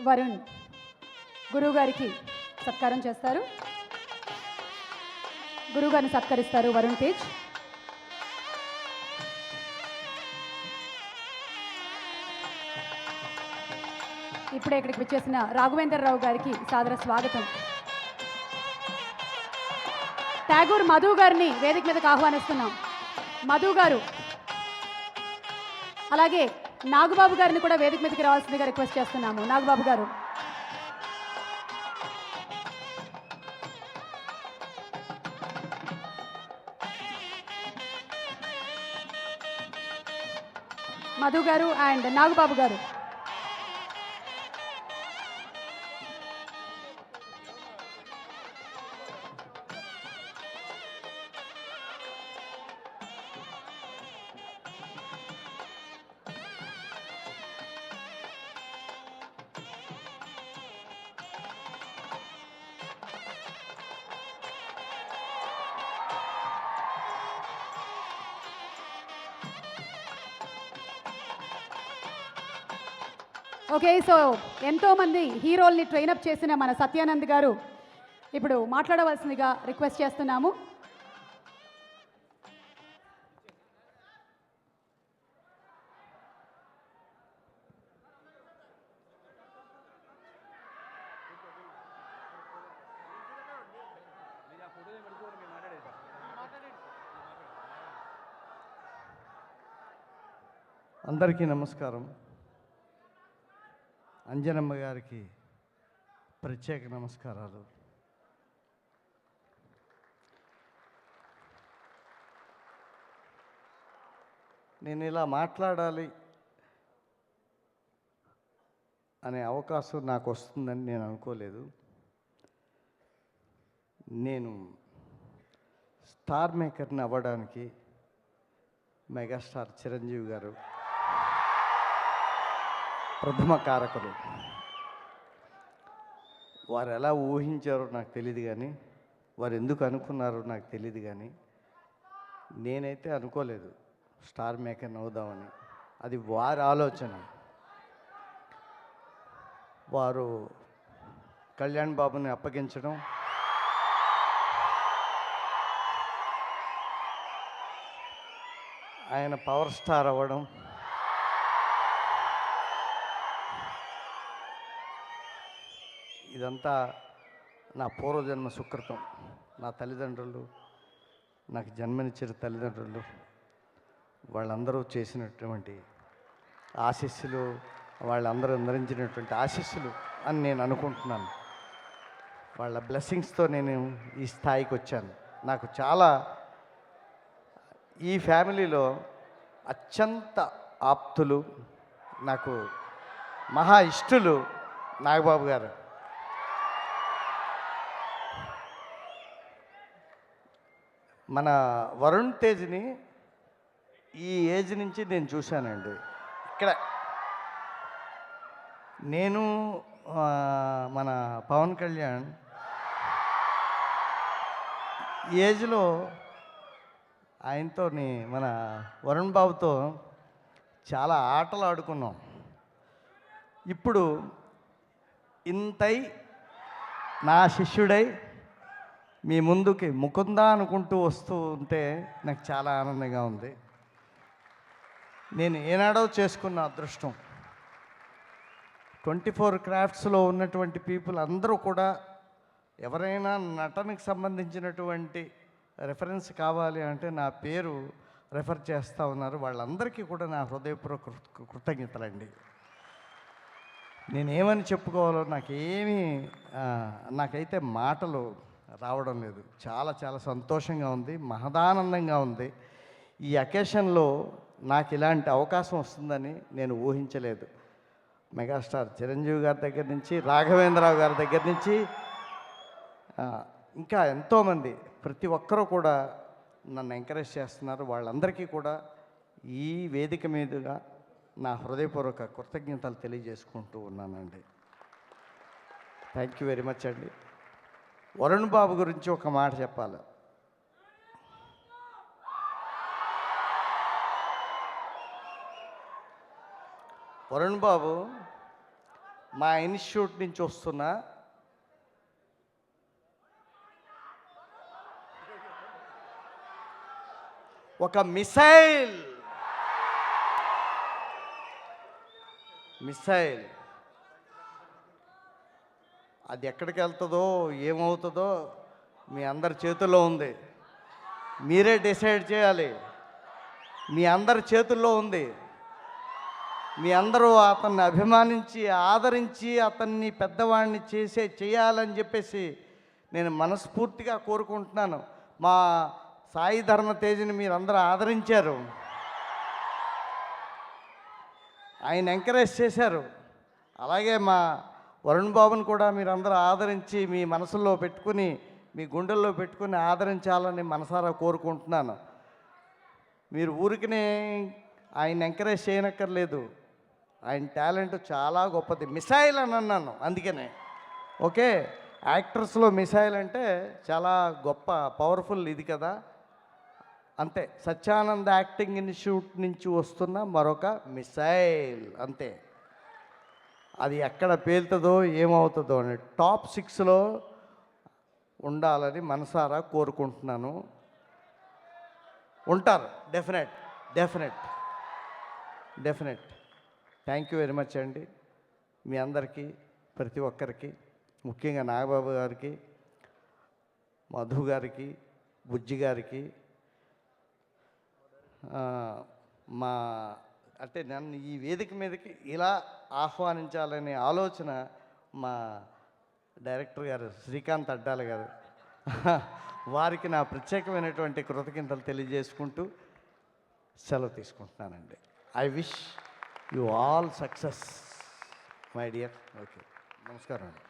వరుణ్ గురువు గారికి సత్కారం చేస్తారు. గురువు గారిని సత్కరిస్తారు వరుణ్ తేజ్. ఇప్పుడే ఇక్కడికి వచ్చేసిన రాఘవేంద్రరావు గారికి సాదర స్వాగతం. ట్యాగూర్ మధు గారిని వేదిక మీదకి ఆహ్వానిస్తున్నాం. మధు గారు, అలాగే నాగబాబు గారిని కూడా వేదిక మీదకి రావాల్సిందిగా రిక్వెస్ట్ చేస్తున్నాము. నాగబాబు గారు, మధు గారు అండ్ నాగబాబు గారు. ఓకే, సో ఎంతోమంది హీరోల్ని ట్రైనప్ చేసిన మన సత్యానంద్ గారు ఇప్పుడు మాట్లాడవలసిందిగా రిక్వెస్ట్ చేస్తున్నాము. అందరికీ నమస్కారం. అంజనమ్మ గారికి ప్రత్యేక నమస్కారాలు. నేను ఇలా మాట్లాడాలి అనే అవకాశం నాకు వస్తుందని నేను అనుకోలేదు. నేను స్టార్ మేకర్ని అవ్వడానికి మెగాస్టార్ చిరంజీవి గారు ప్రథమ కారకులు. వారు ఎలా ఊహించారో నాకు తెలియదు, కానీ వారు ఎందుకు అనుకున్నారో నాకు తెలియదు, కానీ నేనైతే అనుకోలేదు స్టార్ మేకర్ని అవుదామని. అది వారి ఆలోచన. వారు కళ్యాణ్ బాబుని అప్పగించడం, ఆయన పవర్ స్టార్ అవ్వడం, ఇదంతా నా పూర్వజన్మ సుకృతం. నా తల్లిదండ్రులు, నాకు జన్మనిచ్చిన తల్లిదండ్రులు, వాళ్ళందరూ చేసినటువంటి ఆశీస్సులు, వాళ్ళందరూ అందించినటువంటి ఆశీస్సులు అని నేను అనుకుంటున్నాను. వాళ్ళ బ్లెస్సింగ్స్తో నేను ఈ స్థాయికి వచ్చాను. నాకు చాలా, ఈ ఫ్యామిలీలో అత్యంత ఆప్తులు, నాకు మహా ఇష్టలు నాగబాబు గారు. మన వరుణ్ తేజ్ని ఈ ఏజ్ నుంచి నేను చూశానండి. ఇక్కడ నేను మన పవన్ కళ్యాణ్ ఈ ఏజ్లో ఆయనతో మన వరుణ్ బాబుతో చాలా ఆటలు ఆడుకున్నాం. ఇప్పుడు ఇంతై నా శిష్యుడై మీ ముందుకి ముకుందా అనుకుంటూ వస్తూ ఉంటే నాకు చాలా ఆనందంగా ఉంది. నేను ఏనాడో చేసుకున్న అదృష్టం. 24 క్రాఫ్ట్స్లో ఉన్నటువంటి పీపుల్ అందరూ కూడా ఎవరైనా నటనకు సంబంధించినటువంటి రెఫరెన్స్ కావాలి అంటే నా పేరు రెఫర్ చేస్తూ ఉన్నారు. వాళ్ళందరికీ కూడా నా హృదయపూర్వక కృతజ్ఞతలండి. నేనేమని చెప్పుకోవాలో నాకైతే మాటలు రావడం లేదు. చాలా చాలా సంతోషంగా ఉంది, మహదానందంగా ఉంది. ఈ అకేషన్లో నాకు ఇలాంటి అవకాశం వస్తుందని నేను ఊహించలేదు. మెగాస్టార్ చిరంజీవి గారి దగ్గర నుంచి, రాఘవేంద్రరావు గారి దగ్గర నుంచి, ఇంకా ఎంతోమంది, ప్రతి ఒక్కరూ కూడా నన్ను ఎంకరేజ్ చేస్తున్నారు. వాళ్ళందరికీ కూడా ఈ వేదిక మీదుగా నా హృదయపూర్వక కృతజ్ఞతలు తెలియజేసుకుంటూ ఉన్నానండి. థ్యాంక్ యూ వెరీ మచ్ అండి. వరుణ్ బాబు గురించి ఒక మాట చెప్పాలి. వరుణ్ బాబు మా ఇన్స్టిట్యూట్ నుంచి వస్తున్న ఒక మిసైల్ అది ఎక్కడికి వెళ్తుందో ఏమవుతుందో మీ అందరి చేతుల్లో ఉంది. మీరే డిసైడ్ చేయాలి. మీ అందరి చేతుల్లో ఉంది. మీ అందరూ అతన్ని అభిమానించి ఆదరించి అతన్ని పెద్దవాడిని చేయాలని చెప్పేసి నేను మనస్ఫూర్తిగా కోరుకుంటున్నాను. మా సాయి ధర్మ తేజ్ని మీరందరూ ఆదరించారు, ఆయన ఎంకరేజ్ చేశారు. అలాగే మా వరుణ్ బాబుని కూడా మీరందరూ ఆదరించి మీ మనసులో పెట్టుకుని మీ గుండెల్లో పెట్టుకుని ఆదరించాలని మనసారా కోరుకుంటున్నాను. మీరు ఊరికినే ఆయన ఎంకరేజ్ చేయనక్కర్లేదు. ఆయన టాలెంట్ చాలా గొప్పది. మిసైల్ అని అన్నాను అందుకనే. ఓకే, యాక్టర్స్లో మిసైల్ అంటే చాలా గొప్ప పవర్ఫుల్ ఇది కదా, అంతే. సత్యానంద్ యాక్టింగ్ ఇన్స్టిట్యూట్ నుంచి వస్తున్న మరొక మిసైల్, అంతే. అది ఎక్కడ పేలుతుందో ఏమవుతుందో అని టాప్ 6లో ఉండాలని మనసారా కోరుకుంటున్నాను. ఉంటారు, definite. Thank you very much అండి. మీ అందరికీ, ప్రతి ఒక్కరికి, ముఖ్యంగా నాగబాబు గారికి, మధు గారికి, బుజ్జి గారికి, మా అంటే నన్ను ఈ వేదిక మీదకి ఇలా ఆహ్వానించాలనే ఆలోచన మా డైరెక్టర్ గారు శ్రీకాంత్ అడ్డాల గారు, వారికి నా ప్రత్యేకమైనటువంటి కృతజ్ఞతలు తెలియజేసుకుంటూ సెలవు తీసుకుంటున్నానండి. I wish you all success my dear. Okay, నమస్కారం అండి.